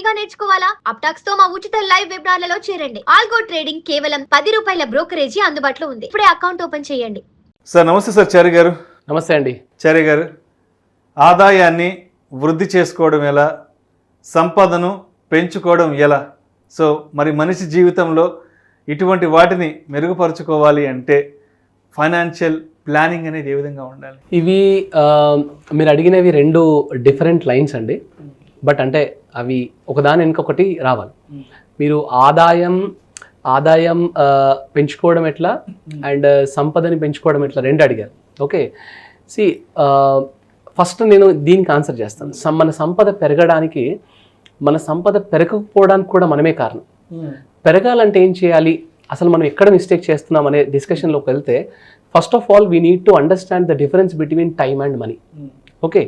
గా నేర్చుకోవాలా? అప్టాక్స్ తో మా ఉచిత లైవ్ వెబినార్లలో చేరండి. ఆల్గో ట్రేడింగ్ కేవలం 10 రూపాయల బ్రోకరేజీ అందుబాటులో ఉంది. ఇప్పుడే అకౌంట్ ఓపెన్ చేయండి. సార్ నమస్తే సార్. చారి గారు. నమస్తే అండి. చారి గారు, ఆదాయాన్ని వృద్ధి చేసుకోవడం ఎలా, సంపదను పెంచుకోవడం ఎలా? సో మరి మనిషి జీవితంలో ఇటువంటి వాటిని మెరుగుపరుచుకోవాలి అంటే ఫైనాన్షియల్ ప్లానింగ్ అనేది ఏ విధంగా ఉండాలి? ఇవి మీరు అడిగినవి రెండు డిఫరెంట్ లైన్స్ అండి. బట్ అంటే అవి ఒకదాని ఇంకొకటి రావాలి. మీరు ఆదాయం పెంచుకోవడం ఎట్లా అండ్ సంపదని పెంచుకోవడం ఎట్లా రెండు అడిగారు. ఓకే, ఫస్ట్ నేను దీనికి ఆన్సర్ చేస్తాను. మన సంపద పెరగడానికి, మన సంపద పెరగకపోవడానికి కూడా మనమే కారణం. పెరగాలంటే ఏం చేయాలి, అసలు మనం ఎక్కడ మిస్టేక్ చేస్తున్నాం అనే డిస్కషన్లోకి వెళ్తే first of all we need to understand the difference between time and money. Okay,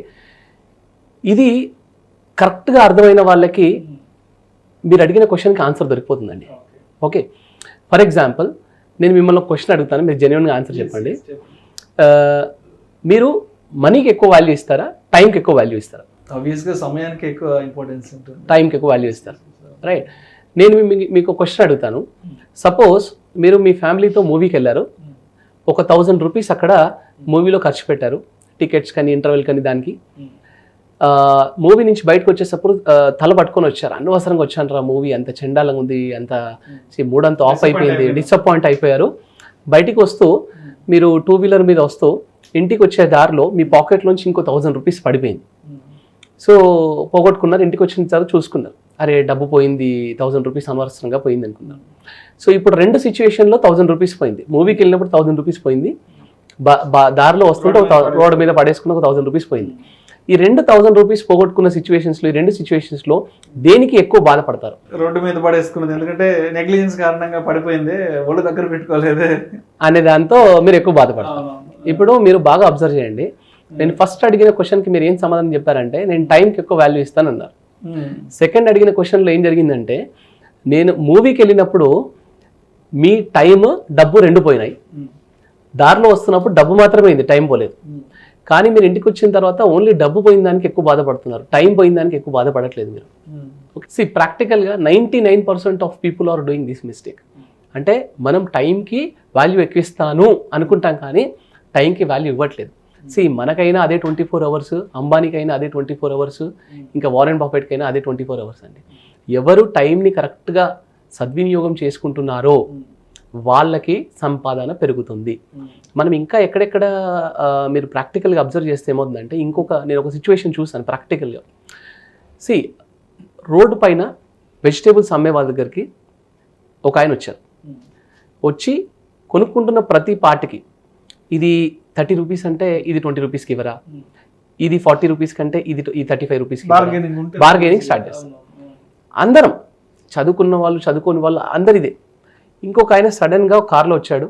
ఇది కరెక్ట్గా అర్థమైన వాళ్ళకి మీరు అడిగిన క్వశ్చన్కి ఆన్సర్ దొరికిపోతుందండి. ఓకే, ఫర్ ఎగ్జాంపుల్ నేను మిమ్మల్ని ఒక క్వశ్చన్ అడుగుతాను, మీరు జెన్యున్గా ఆన్సర్ చెప్పండి. మీరు మనీకి ఎక్కువ వాల్యూ ఇస్తారా, టైంకి ఎక్కువ వాల్యూ ఇస్తారా? ఆబ్వియస్గా సమయానికి ఎక్కువ ఇంపార్టెన్స్ ఉంటుంది, టైంకి ఎక్కువ వాల్యూ ఇస్తారు. రైట్, నేను మీకు క్వశ్చన్ అడుగుతాను. సపోజ్ మీరు మీ ఫ్యామిలీతో మూవీకి వెళ్ళారు, ఒక 1000 రూపీస్ అక్కడ మూవీలో ఖర్చు పెట్టారు, టికెట్స్ కానీ ఇంటర్వెల్ కానీ దానికి. మూవీ నుంచి బయటకు వచ్చేటప్పుడు తల పట్టుకొని వచ్చారు, అనవసరంగా వచ్చాను రా, మూవీ అంత చెండాలంగా ఉంది, అంత మూడంతా ఆఫ్ అయిపోయింది, డిసప్పాయింట్ అయిపోయారు. బయటికి వస్తూ మీరు 2-వీలర్ మీద వస్తూ ఇంటికి వచ్చే దారిలో మీ పాకెట్లోంచి ఇంకో 1000 రూపీస్ పడిపోయింది. సో పోగొట్టుకున్నారు, ఇంటికి వచ్చిన తర్వాత చూసుకున్నారు, అరే డబ్బు పోయింది, 1000 రూపీస్ అనవసరంగా పోయింది అనుకున్నారు. సో ఇప్పుడు రెండు సిచ్యువేషన్లో 1000 రూపీస్ పోయింది. మూవీకి వెళ్ళినప్పుడు 1000 రూపీస్ పోయింది, దారిలో వస్తుంటే రోడ్డు మీద పడేసుకున్న ఒక 1000 రూపీస్ పోయింది. ఈ 1000 రూపీస్ పోగొట్టుకున్న సిచ్యువేషన్స్లో, ఈ రెండు సిచ్యువేషన్స్లో దేనికి ఎక్కువ బాధపడతారు? రోడ్డు మీద పడేసుకున్నది, ఎందుకంటే నెగ్లిజెన్స్ కారణంగా పడిపోయింది, ఒళ్ళు దగ్గర పెట్టుకోలేదు అనే దాంతో మీరు ఎక్కువ బాధపడతారు. ఇప్పుడు మీరు బాగా అబ్జర్వ్ చేయండి, నేను ఫస్ట్ అడిగిన క్వశ్చన్కి మీరు ఏం సమాధానం చెప్పారంటే నేను టైంకి ఎక్కువ వాల్యూ ఇస్తానన్నారు. సెకండ్ అడిగిన క్వశ్చన్లో ఏం జరిగిందంటే నేను మూవీకి వెళ్ళినప్పుడు మీ టైం డబ్బు రెండు పోయినాయి, దారిలో వస్తున్నప్పుడు డబ్బు మాత్రమే అయింది, టైం పోలేదు. కానీ మీరు ఇంటికి వచ్చిన తర్వాత ఓన్లీ డబ్బు పోయిన దానికి ఎక్కువ బాధపడుతున్నారు, టైం పోయిన దానికి ఎక్కువ బాధపడట్లేదు మీరు. ప్రాక్టికల్గా 99% of people are doing this mistake. అంటే మనం టైంకి వాల్యూ ఎక్కువ ఇస్తాను అనుకుంటాం కానీ టైంకి వాల్యూ ఇవ్వట్లేదు. మనకైనా అదే 24 అవర్స్, అంబానీకైనా అదే 24 అవర్స్, ఇంకా వారెన్ బఫెట్కైనా అదే 24 అవర్స్ అండి. ఎవరు టైంని కరెక్ట్గా సద్వినియోగం చేసుకుంటున్నారో వాళ్ళకి సంపాదన పెరుగుతుంది. మనం ఇంకా ఎక్కడెక్కడ మీరు ప్రాక్టికల్గా అబ్జర్వ్ చేస్తే ఏమవుతుందంటే, నేను ఒక సిచ్యువేషన్ చూసాను ప్రాక్టికల్గా. రోడ్డు పైన వెజిటేబుల్స్ అమ్మే వాళ్ళ దగ్గరికి ఒక ఆయన వచ్చారు. వచ్చి కొనుక్కుంటున్న ప్రతి పార్టీకి ఇది 30 రూపీస్ అంటే ఇది 20 రూపీస్కి ఇవ్వరా, ఇది 40 రూపీస్ కంటే ఇది 35 రూపీస్కి, బార్గెనింగ్ స్టార్ట్ చేస్తారు. అందరం చదువుకున్న వాళ్ళు, చదువుకోని వాళ్ళు అందరిదే. ఇంకొక ఆయన సడన్గా కార్లో వచ్చాడు.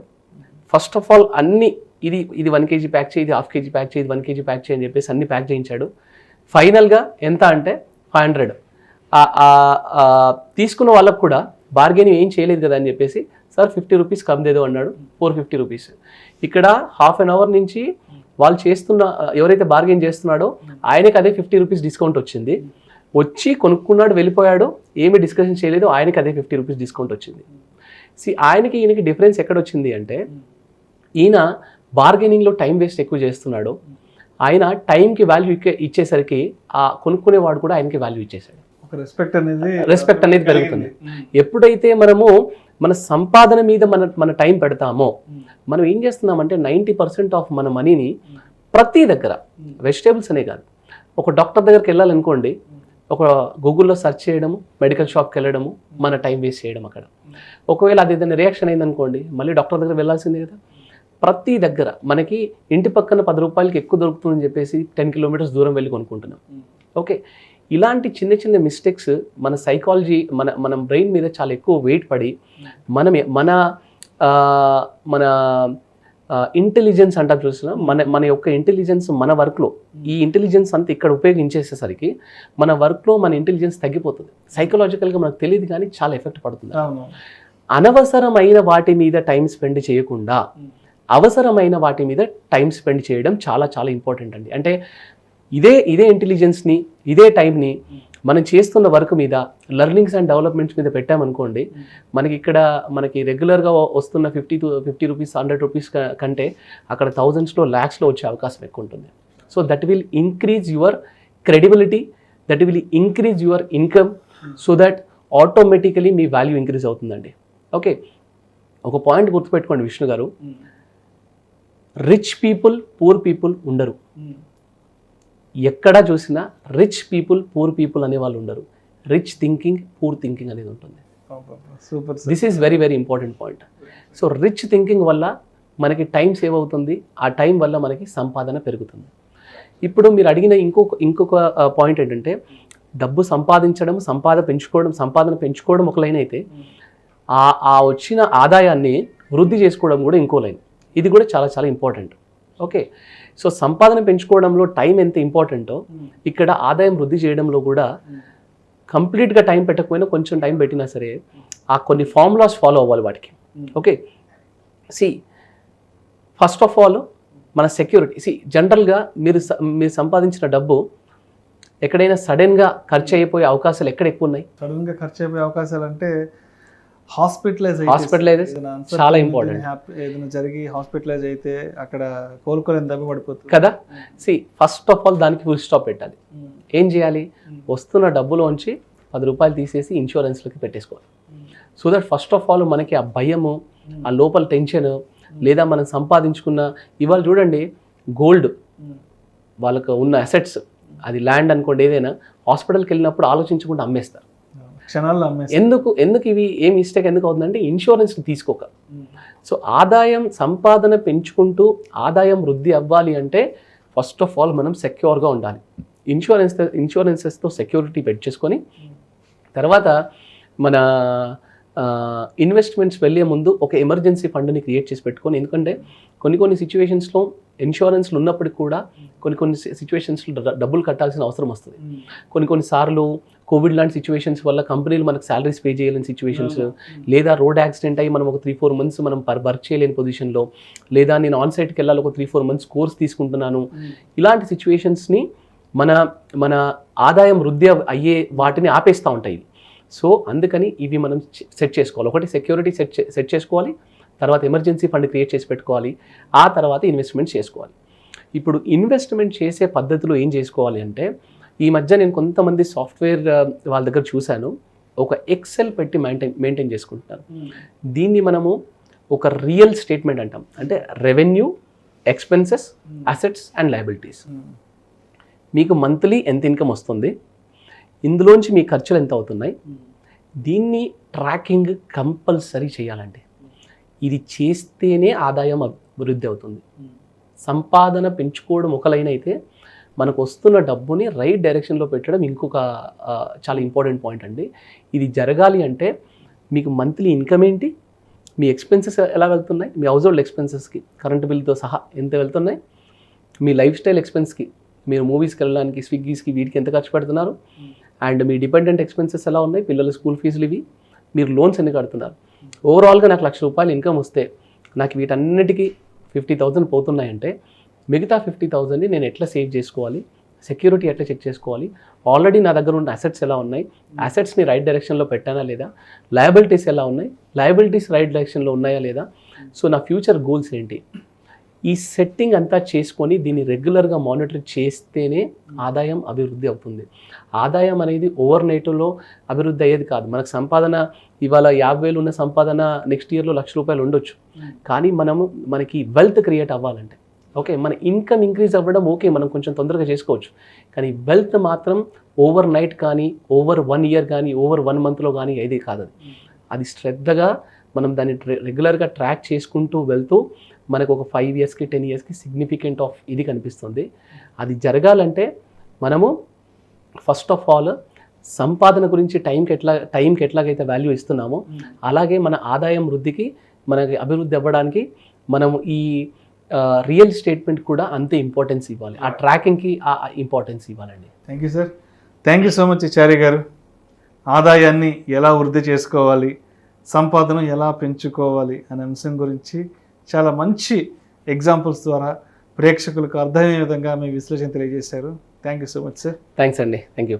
ఫస్ట్ ఆఫ్ ఆల్ అన్ని ఇది 1 kg ప్యాక్ చేయి, ఇది 1/2 kg ప్యాక్ చేయి, ఇది 1 kg ప్యాక్ చేయి అని చెప్పేసి అన్ని ప్యాక్ చేయించాడు. ఫైనల్గా ఎంత అంటే 500. తీసుకున్న వాళ్ళకు కూడా బార్గెనింగ్ ఏం చేయలేదు కదా అని చెప్పేసి సార్ 50 రూపీస్ కమ్దేదో అన్నాడు, 450 రూపీస్. ఇక్కడ హాఫ్ అన్ అవర్ నుంచి వాళ్ళు ఎవరైతే బార్గెన్ చేస్తున్నాడో ఆయనకి అదే 50 రూపీస్ డిస్కౌంట్ వచ్చింది. వచ్చి కొనుక్కున్నాడు, వెళ్ళిపోయాడు, ఏమీ డిస్కషన్ చేయలేదు, ఆయనకి అదే 50 రూపీస్ డిస్కౌంట్ వచ్చింది. ఈయనకి డిఫరెన్స్ ఎక్కడ వచ్చింది అంటే, ఈయన బార్గెనింగ్లో టైం వేస్ట్ ఎక్కువ చేస్తున్నాడు, ఆయన టైంకి వాల్యూ ఇచ్చేసరికి ఆ కొనుక్కునేవాడు కూడా ఆయనకి వాల్యూ ఇచ్చేసాడు. రెస్పెక్ట్ అనేది పెరుగుతుంది. ఎప్పుడైతే మనము మన సంపాదన మీద మన టైం పెడతామో, మనం ఏం చేస్తున్నామంటే 90% ఆఫ్ మన మనీని ప్రతి దగ్గర, వెజిటేబుల్స్ అనే కాదు, ఒక డాక్టర్ దగ్గరికి వెళ్ళాలనుకోండి, ఒక గూగుల్లో సెర్చ్ చేయడము, మెడికల్ షాప్కి వెళ్ళడము, మన టైం వేస్ట్ చేయడం అక్కడ. ఒకవేళ అది ఏదైనా రియాక్షన్ అయిందనుకోండి, మళ్ళీ డాక్టర్ దగ్గర వెళ్ళాల్సిందే కదా. ప్రతి దగ్గర మనకి ఇంటి పక్కన 10 రూపాయలకి ఎక్కువ దొరుకుతుందని చెప్పేసి 10 కిలోమీటర్స్ దూరం వెళ్ళి కొనుక్కుంటున్నాం. ఓకే, ఇలాంటి చిన్న చిన్న మిస్టేక్స్ మన సైకాలజీ, మన బ్రెయిన్ మీద చాలా ఎక్కువ వెయిట్ పడి మన ఇంటెలిజెన్స్ అంటారు చూసిన, మన యొక్క ఇంటెలిజెన్స్ మన వర్క్లో, ఈ ఇంటెలిజెన్స్ అంతా ఇక్కడ ఉపయోగించేసేసరికి మన వర్క్లో మన ఇంటెలిజెన్స్ తగ్గిపోతుంది. సైకలాజికల్గా మనకు తెలియదు కానీ చాలా ఎఫెక్ట్ పడుతుంది. అనవసరమైన వాటి మీద టైం స్పెండ్ చేయకుండా అవసరమైన వాటి మీద టైం స్పెండ్ చేయడం చాలా చాలా ఇంపార్టెంట్ అండి. అంటే ఇదే ఇంటెలిజెన్స్ని, ఇదే టైంని మనం చేస్తున్న వర్క్ మీద లెర్నింగ్స్ అండ్ డెవలప్మెంట్స్ మీద పెట్టామనుకోండి, మనకి ఇక్కడ మనకి రెగ్యులర్గా వస్తున్న 50 రూపీస్ 100 రూపీస్ కంటే అక్కడ థౌజండ్స్లో ల్యాక్స్లో వచ్చే అవకాశం ఎక్కువ ఉంటుంది. So that will increase your credibility, that will increase your income, so that automatically me value increase అవుతుందండి. ఓకే, ఒక పాయింట్ గుర్తుపెట్టుకోండి విష్ణు గారు, రిచ్ పీపుల్ పూర్ పీపుల్ ఉండరు. ఎక్కడ చూసినా రిచ్ పీపుల్ పూర్ పీపుల్ అనే వాళ్ళు ఉండరు. రిచ్ థింకింగ్ పూర్ థింకింగ్ అనేది ఉంటుంది. Super. This is very very important point. So rich thinking వల్ల మనకి టైం సేవ్ అవుతుంది, ఆ టైం వల్ల మనకి సంపాదన పెరుగుతుంది. ఇప్పుడు మీరు అడిగిన ఇంకొక పాయింట్ ఏంటంటే, డబ్బు సంపాదించడం, సంపాదన పెంచుకోవడం ఒక లైన్ అయితే, ఆ వచ్చిన ఆదాయాన్ని వృద్ధి చేసుకోవడం కూడా ఇంకో లైన్. ఇది కూడా చాలా చాలా ఇంపార్టెంట్. ఓకే, సో సంపాదన పెంచుకోవడంలో టైం ఎంత ఇంపార్టెంటో, ఇక్కడ ఆదాయం వృద్ధి చేయడంలో కూడా కంప్లీట్గా టైం పెట్టకపోయినా కొంచెం టైం పెట్టినా సరే ఆ కొన్ని ఫార్ములాస్ ఫాలో అవ్వాలి వాటికి. ఓకే, ఫస్ట్ ఆఫ్ ఆల్ మన సెక్యూరిటీ. జనరల్గా మీరు సంపాదించిన డబ్బు ఎక్కడైనా సడన్గా ఖర్చు అయిపోయే అవకాశాలు ఎక్కడ ఎక్కువ ఉన్నాయి? సడన్గా ఖర్చు అయిపోయే అవకాశాలు అంటే హాస్పిటలైజ్ చాలా ఇంపార్టెంట్. ఏదైనా జరిగి హాస్పిటలైజ్ అయితే అక్కడ కోలుకోలేని దెబ్బ పడిపోతుంది కదా. ఫస్ట్ ఆఫ్ ఆల్ దానికి ఫుల్ స్టాప్ పెట్టాలి. ఏం చేయాలి? వస్తున్న డబ్బులోంచి 10 రూపాయలు తీసేసి ఇన్సూరెన్స్లోకి పెట్టేసుకోవాలి. So that first of all మనకి ఆ భయము, ఆ లోపల టెన్షన్, లేదా మనం సంపాదించుకున్న, ఇవాళ చూడండి గోల్డ్, వాళ్ళకు ఉన్న అసెట్స్, అది ల్యాండ్ అనుకోండి, ఏదైనా హాస్పిటల్కి వెళ్ళినప్పుడు ఆలోచించకుండా అమ్మేస్తారు క్షణాల్లో. ఎందుకు ఇవి ఏం మిస్టేక్ ఎందుకు అవుతుందంటే ఇన్సూరెన్స్ తీసుకోక. సో ఆదాయం సంపాదన పెంచుకుంటూ ఆదాయం వృద్ధి అవ్వాలి అంటే ఫస్ట్ ఆఫ్ ఆల్ మనం సెక్యూర్గా ఉండాలి. ఇన్సూరెన్సెస్తో సెక్యూరిటీ పెట్టుకొని తర్వాత మన ఇన్వెస్ట్మెంట్స్ వెళ్ళే ముందు ఒక ఎమర్జెన్సీ ఫండ్ని క్రియేట్ చేసి పెట్టుకొని, ఎందుకంటే కొన్ని సిచ్యువేషన్స్లో ఇన్సూరెన్స్లు ఉన్నప్పటికీ కూడా కొన్ని సిచ్యువేషన్స్లో డబ్బులు కట్టాల్సిన అవసరం వస్తుంది. కొన్నిసార్లు కోవిడ్ లాంటి సిచ్యువేషన్స్ వల్ల కంపెనీలు మనకు శాలరీస్ పే చేయలేని సిచ్యువేషన్స్, లేదా రోడ్ యాక్సిడెంట్ అయ్యి మనం ఒక 3-4 మంత్స్ మనం వర్క్ చేయలేని పొజిషన్లో, లేదా నేను ఆన్ సైట్కి వెళ్ళాలి ఒక 3-4 మంత్స్ కోర్స్ తీసుకుంటున్నాను, ఇలాంటి సిచ్యువేషన్స్ని మన ఆదాయం వృద్ధి అయ్యే వాటిని ఆపేస్తూ ఉంటాయి. సో అందుకని ఇవి మనం సెట్ చేసుకోవాలి. ఒకటి సెక్యూరిటీ సెట్ చేసుకోవాలి, తర్వాత ఎమర్జెన్సీ ఫండ్ క్రియేట్ చేసి పెట్టుకోవాలి, ఆ తర్వాత ఇన్వెస్ట్మెంట్ చేసుకోవాలి. ఇప్పుడు ఇన్వెస్ట్మెంట్ చేసే పద్ధతిలో ఏం చేసుకోవాలి అంటే, ఈ మధ్య నేను కొంతమంది సాఫ్ట్వేర్ వాళ్ళ దగ్గర చూశాను, ఒక ఎక్సెల్ పెట్టి మెయింటైన్ చేసుకుంటున్నారు. దీన్ని మనము ఒక రియల్ స్టేట్మెంట్ అంటాం. అంటే revenue, expenses, assets and liabilities. మీకు మంత్లీ ఎంత ఇన్కమ్ వస్తుంది, ఇందులోంచి మీ ఖర్చులు ఎంత అవుతున్నాయి, దీన్ని ట్రాకింగ్ కంపల్సరీ చేయాలండి. ఇది చేస్తేనే ఆదాయం అభివృద్ధి అవుతుంది. సంపాదన పెంచుకోవడం ఒక లైన్ అయితే, మనకు వస్తున్న డబ్బుని రైట్ డైరెక్షన్లో పెట్టడం ఇంకొక చాలా ఇంపార్టెంట్ పాయింట్ అండి. ఇది జరగాలి అంటే మీకు మంత్లీ ఇన్కమ్ ఏంటి, మీ ఎక్స్పెన్సెస్ ఎలా వెళ్తున్నాయి, మీ హౌస్ హోల్డ్ ఎక్స్పెన్సెస్కి కరెంట్ బిల్తో సహా ఎంత వెళ్తున్నాయి, మీ లైఫ్ స్టైల్ ఎక్స్పెన్స్కి, మీరు మూవీస్కి వెళ్ళడానికి, స్విగ్గీస్కి, వీటికి ఎంత ఖర్చు పెడుతున్నారు, అండ్ మీ డిపెండెంట్ ఎక్స్పెన్సెస్ ఎలా ఉన్నాయి, పిల్లల స్కూల్ ఫీజులు, ఇవి, మీరు లోన్స్ ఎన్ని కడుతున్నారు. ఓవరాల్గా నాకు 1,00,000 రూపాయలు ఇన్కమ్ వస్తే నాకు వీటన్నిటికీ 50,000 పోతున్నాయంటే, మిగతా 50,000ని నేను ఎట్లా సేవ్ చేసుకోవాలి, సెక్యూరిటీ ఎట్లా చెక్ చేసుకోవాలి, ఆల్రెడీ నా దగ్గర ఉన్న అసెట్స్ ఎలా ఉన్నాయి, అసెట్స్ని రైట్ డైరెక్షన్లో పెట్టానా లేదా, లయబిలిటీస్ ఎలా ఉన్నాయి, లయబిలిటీస్ రైట్ డైరెక్షన్లో ఉన్నాయా లేదా, సో నా ఫ్యూచర్ గోల్స్ ఏంటి, ఈ సెట్టింగ్ అంతా చేసుకొని దీన్ని రెగ్యులర్గా మానిటర్ చేస్తేనే ఆదాయం అభివృద్ధి అవుతుంది. ఆదాయం అనేది ఓవర్ నైట్లో అభివృద్ధి అయ్యేది కాదు. మనకు సంపాదన ఇవాళ 50,000 ఉన్న సంపాదన నెక్స్ట్ ఇయర్లో 1,00,000 రూపాయలు ఉండొచ్చు. కానీ మనకి వెల్త్ క్రియేట్ అవ్వాలంటే, ఓకే, మన ఇన్కమ్ ఇంక్రీజ్ అవ్వడం ఓకే, మనం కొంచెం తొందరగా చేసుకోవచ్చు. కానీ వెల్త్ మాత్రం ఓవర్ నైట్ కానీ, ఓవర్ 1 ఇయర్ కానీ, ఓవర్ 1 మంత్లో కానీ అయ్యేది కాదు. అది శ్రద్ధగా మనం దాన్ని రెగ్యులర్గా ట్రాక్ చేసుకుంటూ వెళ్తూ మనకు ఒక 5 ఇయర్స్కి 10 ఇయర్స్కి సిగ్నిఫికెంట్ ఆఫ్ ఇది కనిపిస్తుంది. అది జరగాలంటే మనము ఫస్ట్ ఆఫ్ ఆల్ సంపాదన గురించి టైంకి ఎట్లాగైతే వాల్యూ ఇస్తున్నామో, అలాగే మన ఆదాయం వృద్ధికి, మనకి అభివృద్ధి అవ్వడానికి మనము ఈ రియల్ స్టేట్మెంట్ కూడా అంతే ఇంపార్టెన్స్ ఇవ్వాలి, ఆ ట్రాకింగ్కి ఆ ఇంపార్టెన్స్ ఇవ్వాలండి. Thank you sir. Thank you so much Chari garu. ఆదాయాన్ని ఎలా వృద్ధి చేసుకోవాలి, సంపాదన ఎలా పెంచుకోవాలి అనే అంశం గురించి చాలా మంచి ఎగ్జాంపుల్స్ ద్వారా ప్రేక్షకులకు అర్థమయ్యే విధంగా మీ విశ్లేషణ తెలియజేశారు. Thank you so much sir. Thanks అండి. Thank you.